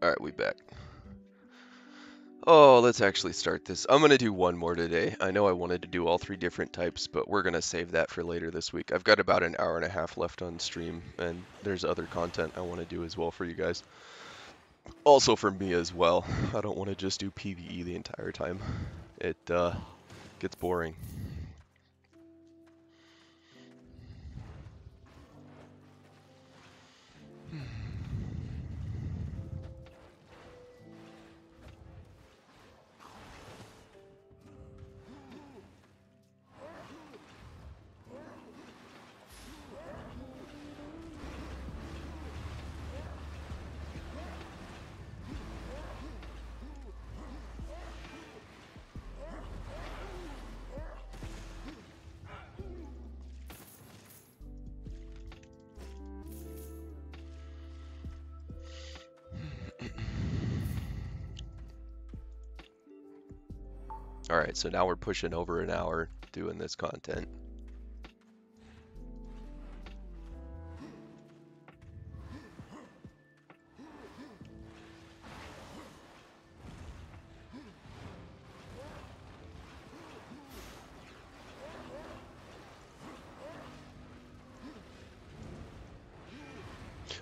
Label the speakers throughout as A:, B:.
A: Alright, we back. Oh, let's actually start this. I'm going to do one more today. I know I wanted to do all three different types, but we're going to save that for later this week. I've got about an hour and a half left on stream, and there's other content I want to do as well for you guys. Also for me as well. I don't want to just do PvE the entire time. It gets boring. Alright, so now we're pushing over an hour doing this content.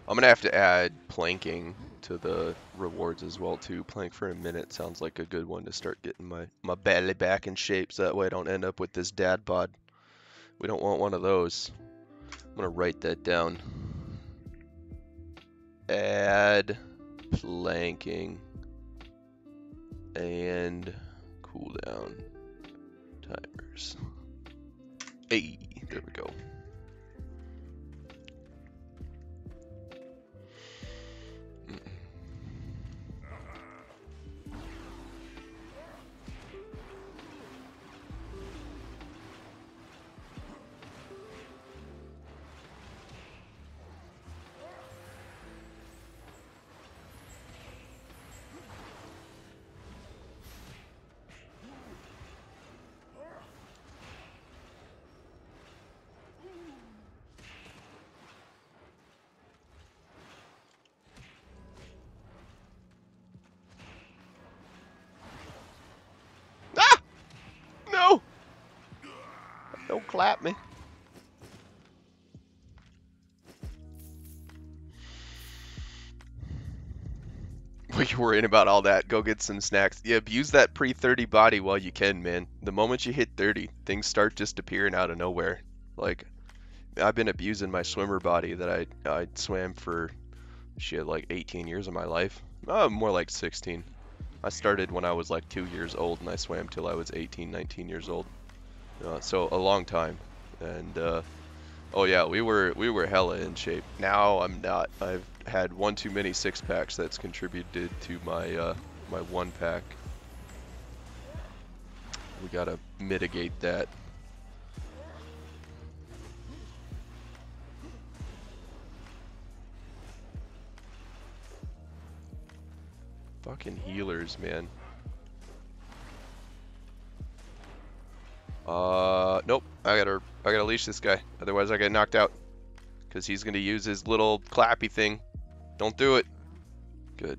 A: I'm gonna have to add planking to the rewards as well too. Plank for a minute sounds like a good one to start getting my belly back in shape so that way I don't end up with this dad bod. We don't want one of those. I'm gonna write that down. Add planking and cooldown timers. Hey, there we go. Ah! No! Don't clap me. What you worrying about all that? Go get some snacks. Yeah, abuse that pre-30 body while you can, man. The moment you hit 30, things start just appearing out of nowhere. Like, I've been abusing my swimmer body that I swam for, shit, like 18 years of my life. More like 16. I started when I was like 2 years old, and I swam till I was 18, 19 years old. So a long time. And oh yeah, we were hella in shape. Now I'm not. I've had one too many six packs that's contributed to my my one pack. We gotta mitigate that. Fucking healers, man. Nope. I gotta leash this guy. Otherwise I get knocked out. Cause he's gonna use his little clappy thing. Don't do it. Good.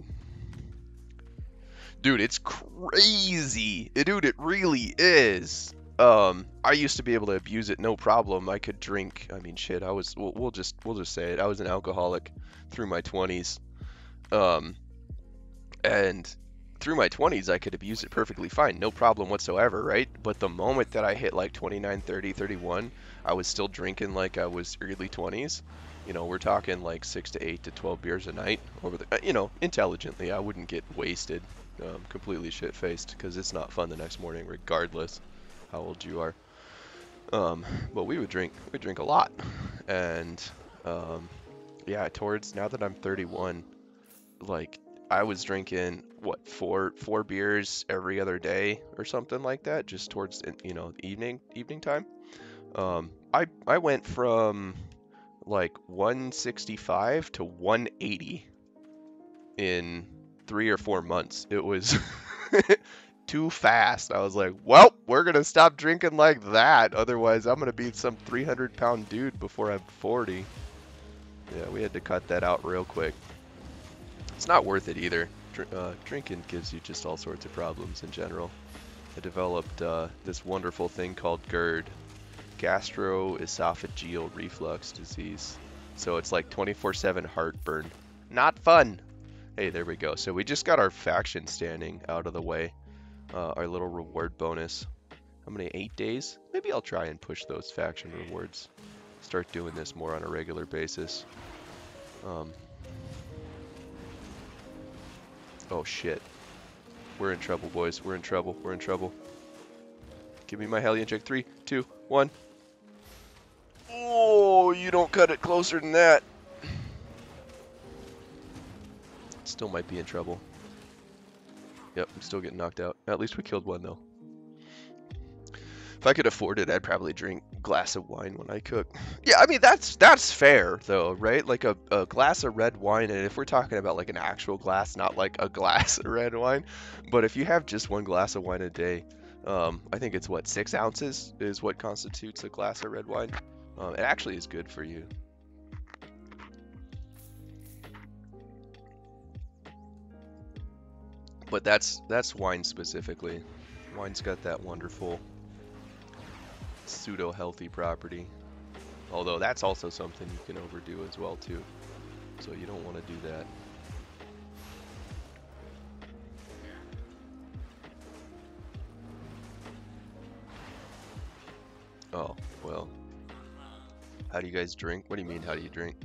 A: Dude, it's crazy. Dude, it really is. I used to be able to abuse it no problem. I could drink. I mean, shit. We'll just say it. I was an alcoholic through my 20s. And through my 20s, I could abuse it perfectly fine, no problem whatsoever, right? But the moment that I hit like 29, 30, 31, I was still drinking like I was early 20s. You know, we're talking like 6 to 8 to 12 beers a night over the, you know, intelligently. I wouldn't get wasted, completely shit-faced, because it's not fun the next morning, regardless how old you are. But we'd drink a lot, and yeah, towards now that I'm 31, like I was drinking what four beers every other day or something like that, just towards evening time. I went from like 165 to 180 in 3 or 4 months. It was too fast. I was like, well, we're gonna stop drinking like that, otherwise I'm gonna be some 300-pound dude before I'm 40. Yeah, we had to cut that out real quick. It's not worth it either. Drinking gives you just all sorts of problems in general. I developed this wonderful thing called GERD, gastroesophageal reflux disease. So it's like 24/7 heartburn. Not fun. Hey, there we go. So we just got our faction standing out of the way. Our little reward bonus. How many? 8 days? Maybe I'll try and push those faction rewards. Start doing this more on a regular basis. Oh shit. We're in trouble, boys. We're in trouble. We're in trouble. Give me my Hellion check. 3, 2, 1. Oh, you don't cut it closer than that. Still might be in trouble. Yep, I'm still getting knocked out. At least we killed one, though. If I could afford it, I'd probably drink a glass of wine when I cook. Yeah, I mean, that's fair, though, right? Like a glass of red wine, and if we're talking about like an actual glass, not like a glass of red wine, but if you have just one glass of wine a day, I think it's what, 6 ounces is what constitutes a glass of red wine. It actually is good for you. But that's wine specifically. Wine's got that wonderful pseudo-healthy property. Although that's also something you can overdo as well too. So you don't want to do that. Oh, well. How do you guys drink? What do you mean, how do you drink?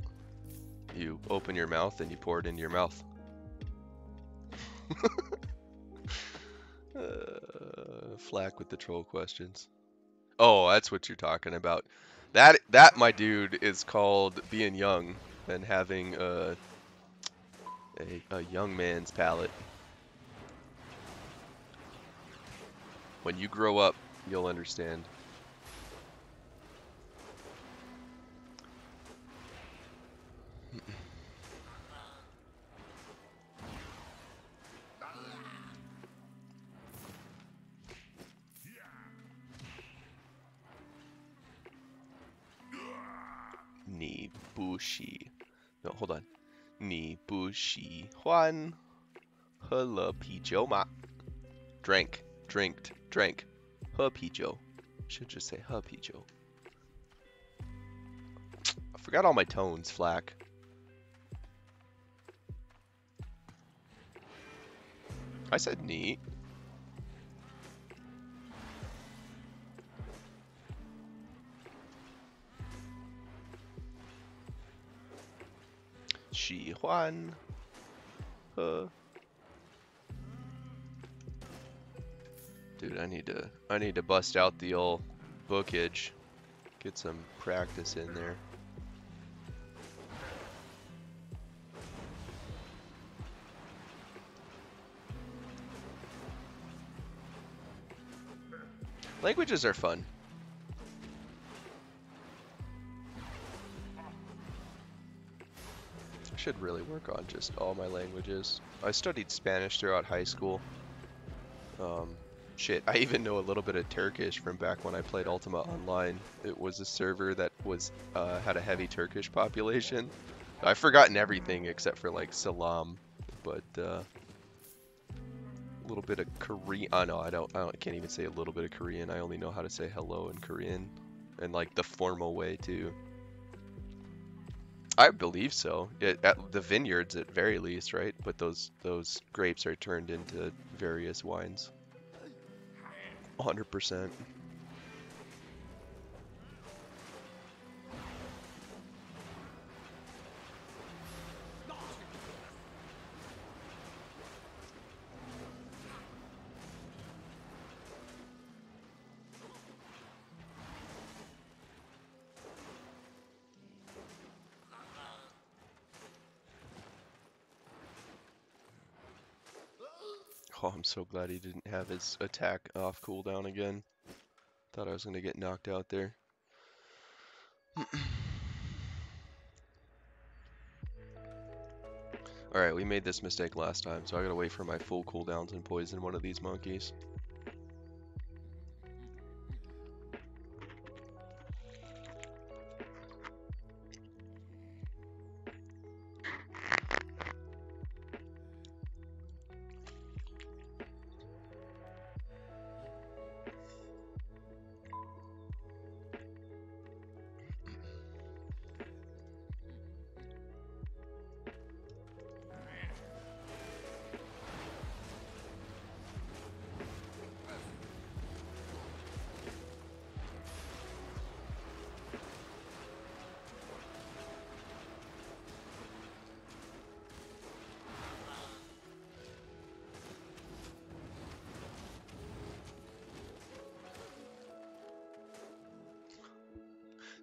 A: You open your mouth and you pour it into your mouth. Flack with the troll questions. Oh, that's what you're talking about. That, my dude, is called being young and having a young man's palate. When you grow up, you'll understand. Nibushi. No, hold on. Nibushi Juan Jalapijoma. Drank. Drinked. Drank. Hapijo. Should just say Hapijo. I forgot all my tones, Flack. I said neat. Shi Juan. Dude, I need to bust out the old bookage. Get some practice in there. Languages are fun. I should really work on just all my languages. I studied Spanish throughout high school. Shit, I even know a little bit of Turkish from back when I played Ultima Online. It was a server that was had a heavy Turkish population. I've forgotten everything except for like Salam, but a little bit of Korean. Oh no, I can't even say a little bit of Korean. I only know how to say hello in Korean, and like the formal way too. I believe so. At the vineyards, at very least, right? But those grapes are turned into various wines. 100%. Oh, I'm so glad he didn't have his attack off cooldown again. Thought I was going to get knocked out there. Alright, we made this mistake last time, so I gotta wait for my full cooldowns and poison one of these monkeys.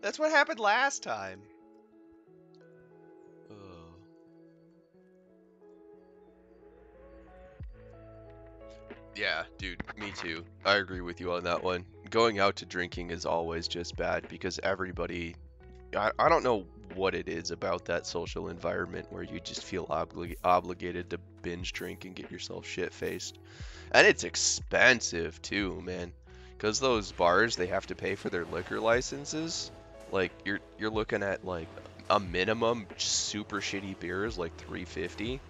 A: That's what happened last time. Oh. Yeah, dude, me too. I agree with you on that one. Going out to drinking is always just bad because everybody, I don't know what it is about that social environment where you just feel obligated to binge drink and get yourself shit-faced. And it's expensive too, man. Because those bars, they have to pay for their liquor licenses. Like you're looking at like a minimum super shitty beer is like 350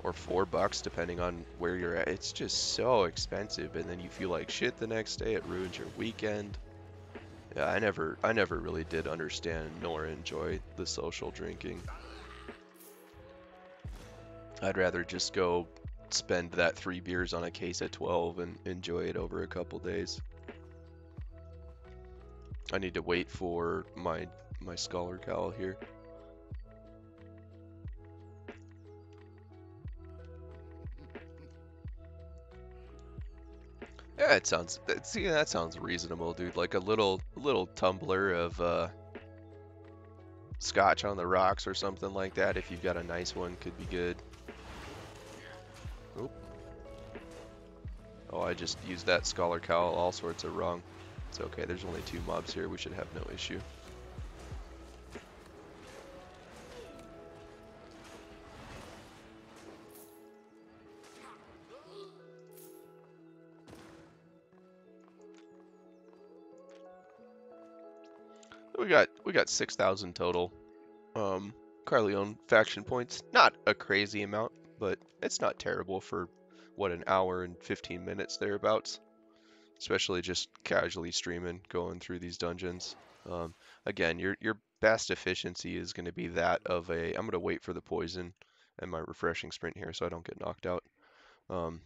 A: or $4 depending on where you're at. It's just so expensive, and then you feel like shit the next day. It ruins your weekend. Yeah, I never really did understand nor enjoy the social drinking. I'd rather just go spend that 3 beers on a case of 12 and enjoy it over a couple days. I need to wait for my scholar cowl here. Yeah, that sounds reasonable, dude. Like a little tumbler of scotch on the rocks or something like that, if you've got a nice one, could be good. Oop. Oh, I just used that scholar cowl all sorts of wrong. It's okay, there's only 2 mobs here, we should have no issue. We got 6,000 total. Carleone faction points. Not a crazy amount, but it's not terrible for what, an hour and 15 minutes thereabouts. Especially just casually streaming, going through these dungeons. Um, Again, your best efficiency is going to be that of a. I'm going to wait for the poison and my refreshing sprint here so I don't get knocked out. Um,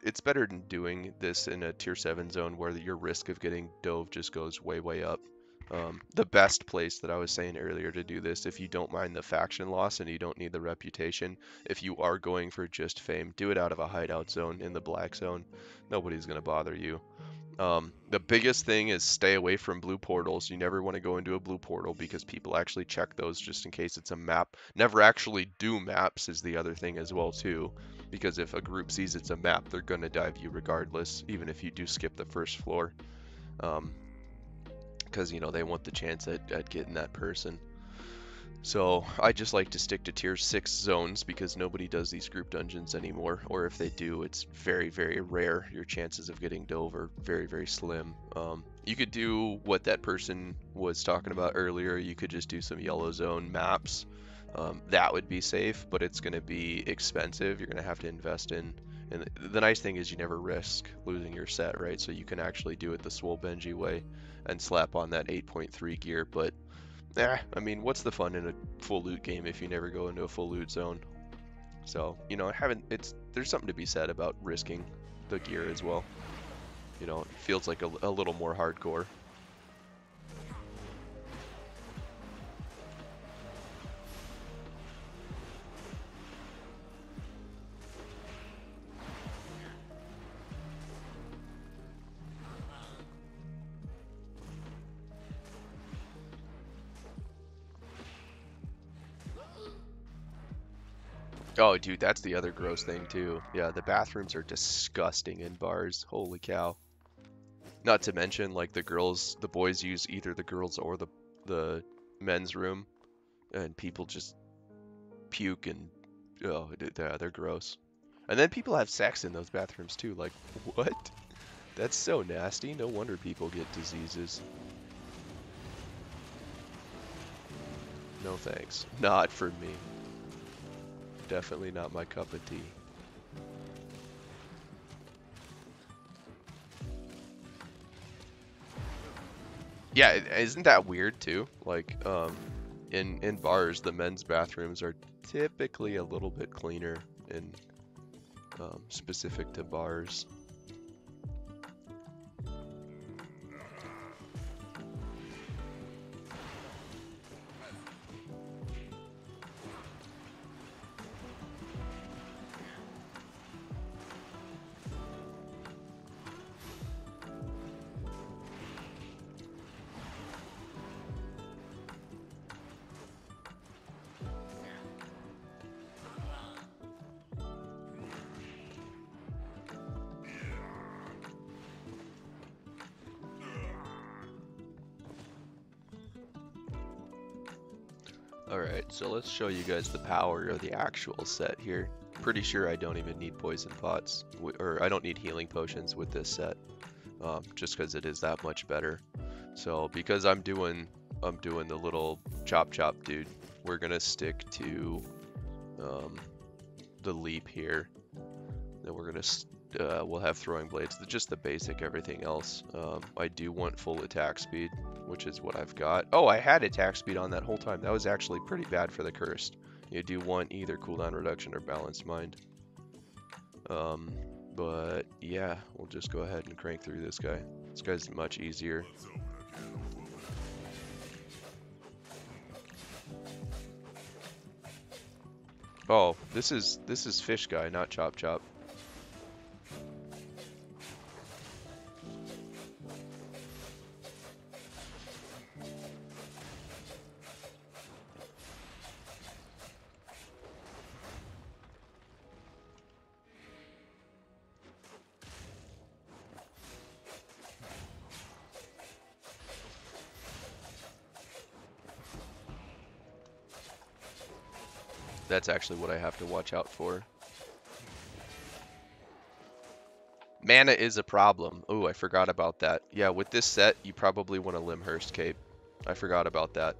A: it's better than doing this in a tier 7 zone where your risk of getting dove just goes way up. The best place that I was saying earlier to do this, if you don't mind the faction loss and you don't need the reputation, if you are going for just fame, do it out of a hideout zone in the black zone. Nobody's going to bother you. The biggest thing is stay away from blue portals. You never want to go into a blue portal because people actually check those just in case it's a map. Never actually do maps is the other thing as well too, because if a group sees it's a map, they're going to dive you regardless, even if you do skip the first floor. Because, they want the chance at getting that person. So I just like to stick to tier 6 zones because nobody does these group dungeons anymore, or if they do, it's very rare. Your chances of getting dove are very slim. You could do what that person was talking about earlier. You could just do some yellow zone maps. That would be safe, but it's going to be expensive. You're going to have to invest in. And the nice thing is you never risk losing your set, right? So you can actually do it the Swole Benji way and slap on that 8.3 gear, but I mean, what's the fun in a full loot game if you never go into a full loot zone? So, there's something to be said about risking the gear as well. It feels like a little more hardcore. Oh, dude, that's the other gross thing too. Yeah, the bathrooms are disgusting in bars. Holy cow. Not to mention, like, the boys use either the girls or the men's room, and people just puke and, oh, yeah, they're gross. And then people have sex in those bathrooms too. Like, what? That's so nasty. No wonder people get diseases. No thanks. Not for me. Definitely not my cup of tea. Yeah, isn't that weird too? Like, in bars, the men's bathrooms are typically a little bit cleaner and specific to bars. Alright, so let's show you guys the power of the actual set here. Pretty sure I don't even need poison pots, or I don't need healing potions with this set, just because it is that much better. So because I'm doing the little chop chop dude, we're gonna stick to the leap here. Then we're gonna we'll have throwing blades, just the basic everything else. I do want full attack speed, which is what I've got. Oh, I had attack speed on that whole time. That was actually pretty bad for the cursed. You do want either cooldown reduction or balanced mind. But yeah, we'll just go ahead and crank through this guy. This guy's much easier. Oh, this is fish guy, not chop chop. That's actually what I have to watch out for. Mana is a problem. Oh, I forgot about that. Yeah, with this set, you probably want a Limhurst cape. I forgot about that.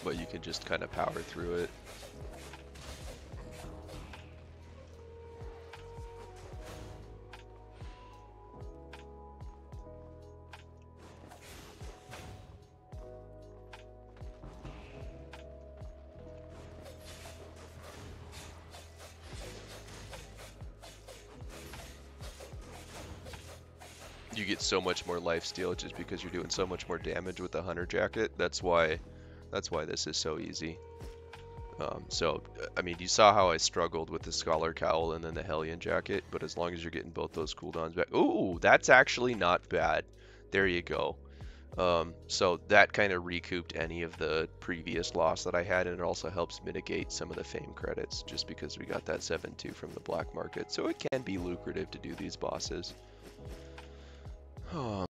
A: But you can just kind of power through it. You get so much more lifesteal just because you're doing so much more damage with the Hunter Jacket. That's why this is so easy. So, I mean, you saw how I struggled with the Scholar Cowl and then the Hellion Jacket, but as long as you're getting both those cooldowns back... Ooh, that's actually not bad. There you go. So that kind of recouped any of the previous loss that I had, and it also helps mitigate some of the fame credits, just because we got that 7-2 from the black market. So it can be lucrative to do these bosses.